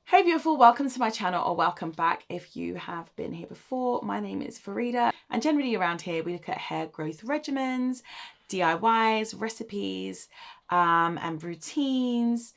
Hey beautiful, welcome to my channel, or welcome back if you have been here before. My name is Farida, and generally around here we look at hair growth regimens, DIYs, recipes, and routines.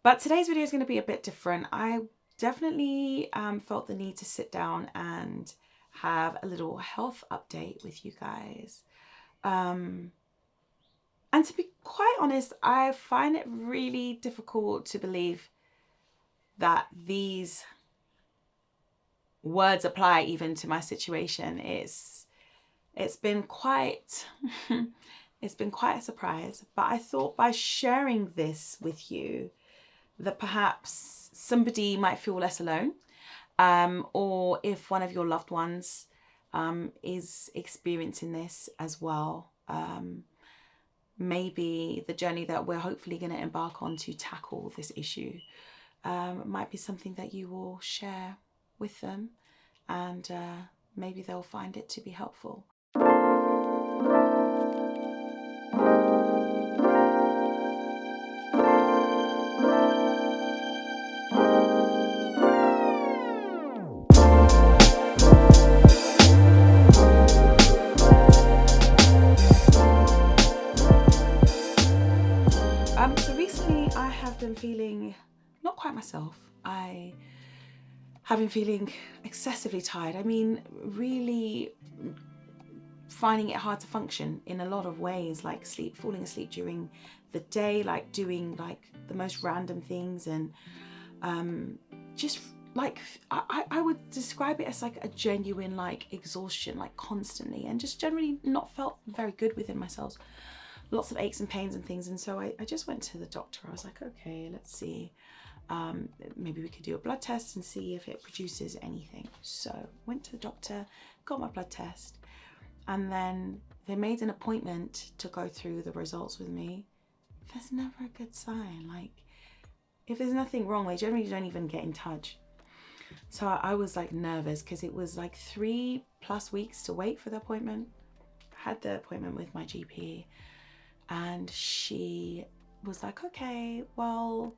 But today's video is going to be a bit different. I definitely felt the need to sit down and have a little health update with you guys. And to be quite honest, I find it really difficult to believe that these words apply even to my situation. It's been quite it's been quite a surprise, but I thought by sharing this with you that perhaps somebody might feel less alone, or if one of your loved ones is experiencing this as well, maybe the journey that we're hopefully going to embark on to tackle this issue might be something that you will share with them, and maybe they'll find it to be helpful. So recently I have been feeling not quite myself. I have been feeling excessively tired. I mean, really finding it hard to function in a lot of ways, like falling asleep during the day, like doing like the most random things, and just like I would describe it as like a genuine like exhaustion, like constantly, and just generally not felt very good within myself. Lots of aches and pains and things. And so I just went to the doctor. I was like, okay, let's see. Maybe we could do a blood test and see if it produces anything. So went to the doctor, got my blood test, and then they made an appointment to go through the results with me. There's never a good sign. Like, if there's nothing wrong, they generally don't even get in touch. So I was like nervous because it was like 3+ weeks to wait for the appointment. I had the appointment with my GP, and she was like, okay, well,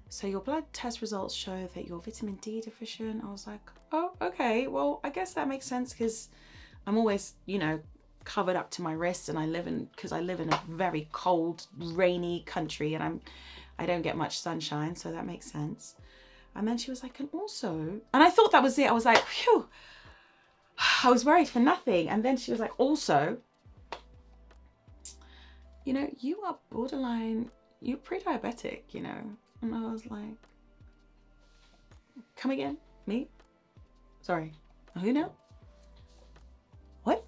so your blood test results show that you're vitamin D deficient. I was like, oh, okay, well, I guess that makes sense because I'm always, you know, covered up to my wrists, and I live in a very cold, rainy country, and I don't get much sunshine, so that makes sense. And then she was like, and I thought that was it. I was like, phew, I was worried for nothing. And then she was like, also, you know, you are borderline, you're pre-diabetic, you know. And I was like, come again? Me? Sorry. Who now? What?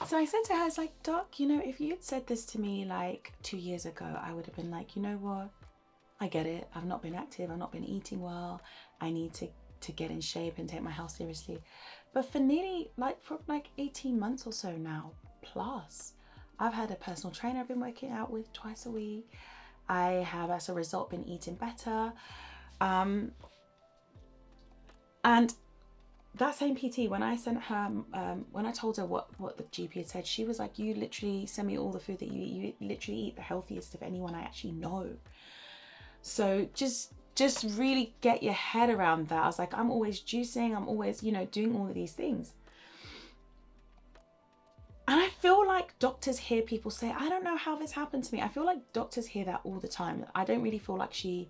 So I said to her, I was like, Doc, you know, if you had said this to me like 2 years ago, I would have been like, you know what? I get it. I've not been active. I've not been eating well. I need to get in shape and take my health seriously. But for nearly for 18 months or so now, plus, I've had a personal trainer I've been working out with twice a week. I have, as a result, been eating better. And that same PT, when I sent her, when I told her what the GP had said, she was like, you literally send me all the food that you eat. You literally eat the healthiest of anyone I actually know. So just really get your head around that. I was like, I'm always juicing. I'm always, you know, doing all of these things. And I feel like doctors hear people say, I don't know how this happened to me. I feel like doctors hear that all the time. I don't feel like she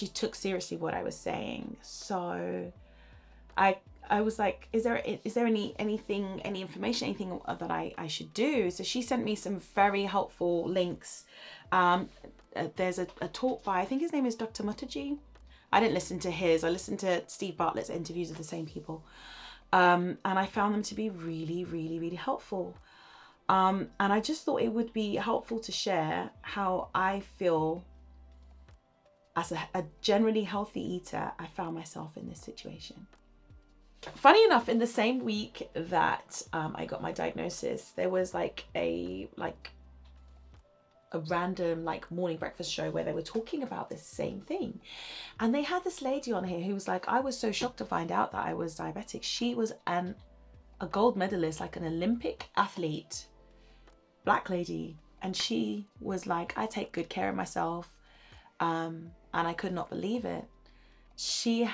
took seriously what I was saying. So I was like, is there any information, anything that I should do? So she sent me some very helpful links. There's a talk by, I think his name is Dr. Mukherjee. I didn't listen to his. I listened to Steve Bartlett's interviews of the same people. And I found them to be really, really, really helpful. And I just thought it would be helpful to share how I feel as a generally healthy eater. I found myself in this situation. Funny enough, in the same week that I got my diagnosis, there was like a random morning breakfast show where they were talking about this same thing, and they had this lady on here who was like, I was so shocked to find out that I was diabetic. She was a gold medalist, like an Olympic athlete, black lady, and she was like, I take good care of myself. and I could not believe it. She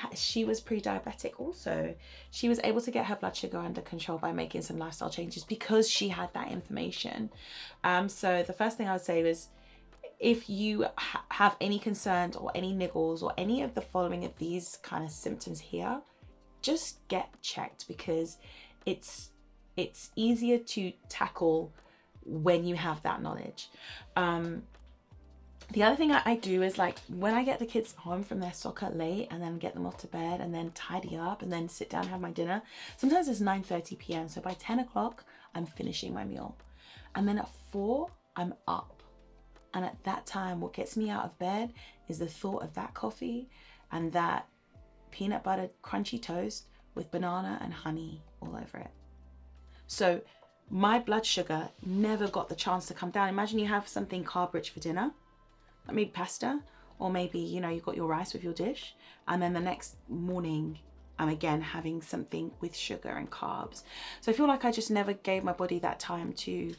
was pre-diabetic also. She was able to get her blood sugar under control by making some lifestyle changes because she had that information. So the first thing I would say was, if you have any concerns or any niggles or any of the following of these kind of symptoms here, just get checked, because it's easier to tackle when you have that knowledge. The other thing I do is, like, when I get the kids home from their soccer late and then get them off to bed and then tidy up and then sit down and have my dinner, sometimes it's 9:30 p.m. So by 10 o'clock, I'm finishing my meal. And then at 4, I'm up. And at that time, what gets me out of bed is the thought of that coffee and that peanut butter crunchy toast with banana and honey all over it. So my blood sugar never got the chance to come down. Imagine you have something carb rich for dinner, maybe pasta, or maybe, you know, you've got your rice with your dish, and then the next morning I'm again having something with sugar and carbs. So I feel like I just never gave my body that time to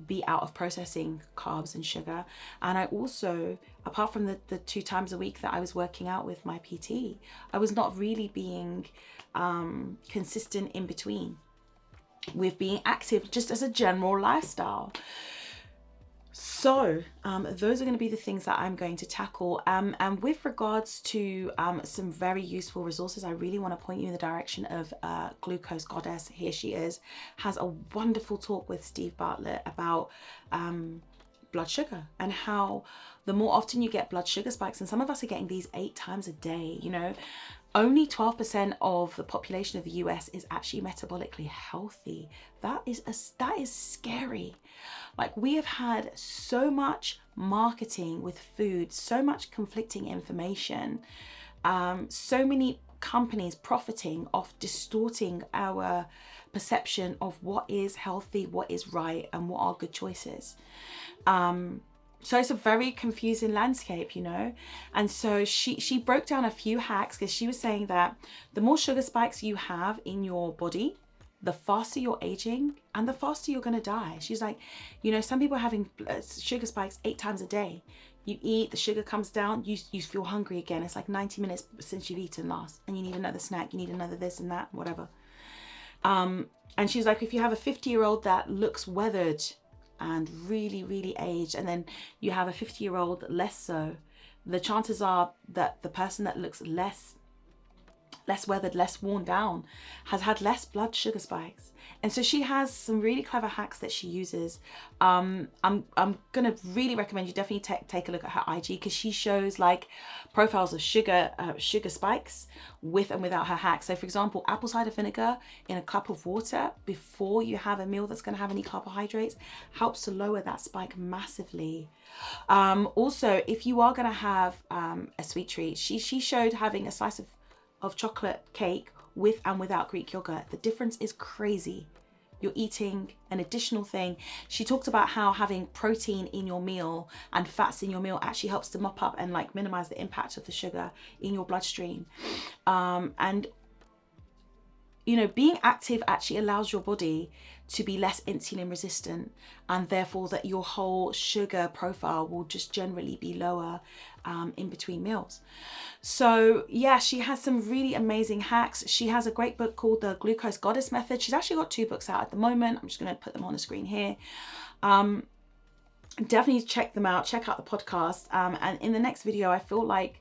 be out of processing carbs and sugar. And I also, apart from the 2 times a week that I was working out with my PT, I was not really being consistent in between with being active just as a general lifestyle. So those are going to be the things that I'm going to tackle. And with regards to some very useful resources, I really want to point you in the direction of Glucose Goddess. Here she is, has a wonderful talk with Steve Bartlett about blood sugar and how the more often you get blood sugar spikes, and some of us are getting these 8 times a day, you know, only 12% of the population of the US is actually metabolically healthy. That is scary. Like, we have had so much marketing with food, so much conflicting information, so many companies profiting off distorting our perception of what is healthy, what is right, and what are good choices. So it's a very confusing landscape, you know. And so she broke down a few hacks, because she was saying that the more sugar spikes you have in your body, the faster you're aging and the faster you're going to die. She's like, you know, some people are having sugar spikes 8 times a day. You eat, the sugar comes down, you feel hungry again. It's like 90 minutes since you've eaten last, and you need another snack, you need another this and that, whatever. And she's like, if you have a 50-year-old that looks weathered and really, really aged, and then you have a 50-year-old less so, the chances are that the person that looks less weathered, less worn down, has had less blood sugar spikes. And so she has some really clever hacks that she uses. I'm gonna really recommend you definitely take a look at her IG, because she shows like profiles of sugar spikes with and without her hacks. So for example, apple cider vinegar in a cup of water before you have a meal that's going to have any carbohydrates helps to lower that spike massively. Also, if you are going to have a sweet treat, she showed having a slice of chocolate cake with and without Greek yogurt. The difference is crazy. You're eating an additional thing. She talked about how having protein in your meal and fats in your meal actually helps to mop up and like minimize the impact of the sugar in your bloodstream. And you know, being active actually allows your body to be less insulin resistant, and therefore that your whole sugar profile will just generally be lower in between meals. So yeah, she has some really amazing hacks. She has a great book called The Glucose Goddess Method. She's actually got 2 books out at the moment. I'm just going to put them on the screen here. Definitely check them out. Check out the podcast. And in the next video, I feel like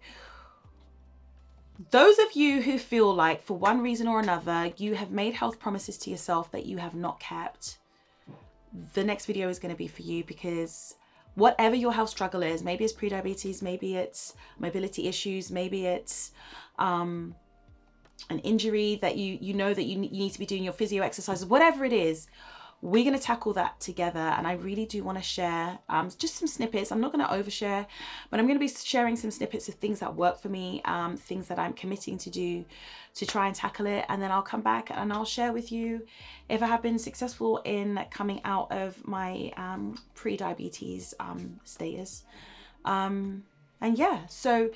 those of you who feel like for one reason or another, you have made health promises to yourself that you have not kept, the next video is going to be for you, because whatever your health struggle is, maybe it's pre-diabetes, maybe it's mobility issues, maybe it's an injury that you know that you need to be doing your physio exercises, whatever it is, we're going to tackle that together. And I really do want to share just some snippets. I'm not going to overshare, but I'm going to be sharing some snippets of things that work for me, things that I'm committing to do to try and tackle it. And then I'll come back and I'll share with you if I have been successful in coming out of my pre-diabetes status. And yeah, so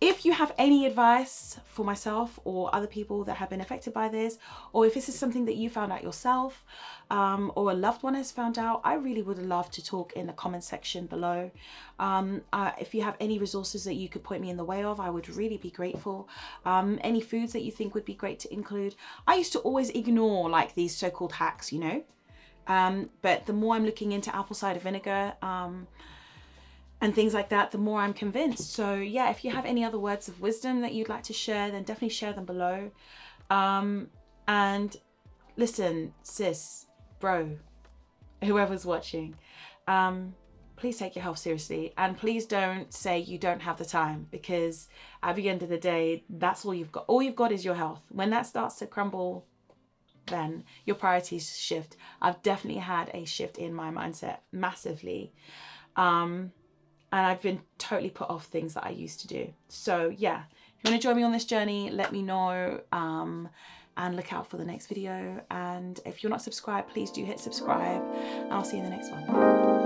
If you have any advice for myself or other people that have been affected by this, or if this is something that you found out yourself, or a loved one has found out, I really would love to talk in the comment section below. If you have any resources that you could point me in the way of, I would really be grateful. Any foods that you think would be great to include. I used to always ignore like these so-called hacks, you know, but the more I'm looking into apple cider vinegar, and things like that, the more I'm convinced. So yeah, if you have any other words of wisdom that you'd like to share, then definitely share them below. And listen, sis, bro, whoever's watching, please take your health seriously, and please don't say you don't have the time, because at the end of the day, that's all you've got. All you've got is your health. When that starts to crumble, then your priorities shift. I've definitely had a shift in my mindset massively. And I've been totally put off things that I used to do. So yeah, if you want to join me on this journey, let me know, and look out for the next video. And if you're not subscribed, please do hit subscribe, and I'll see you in the next one.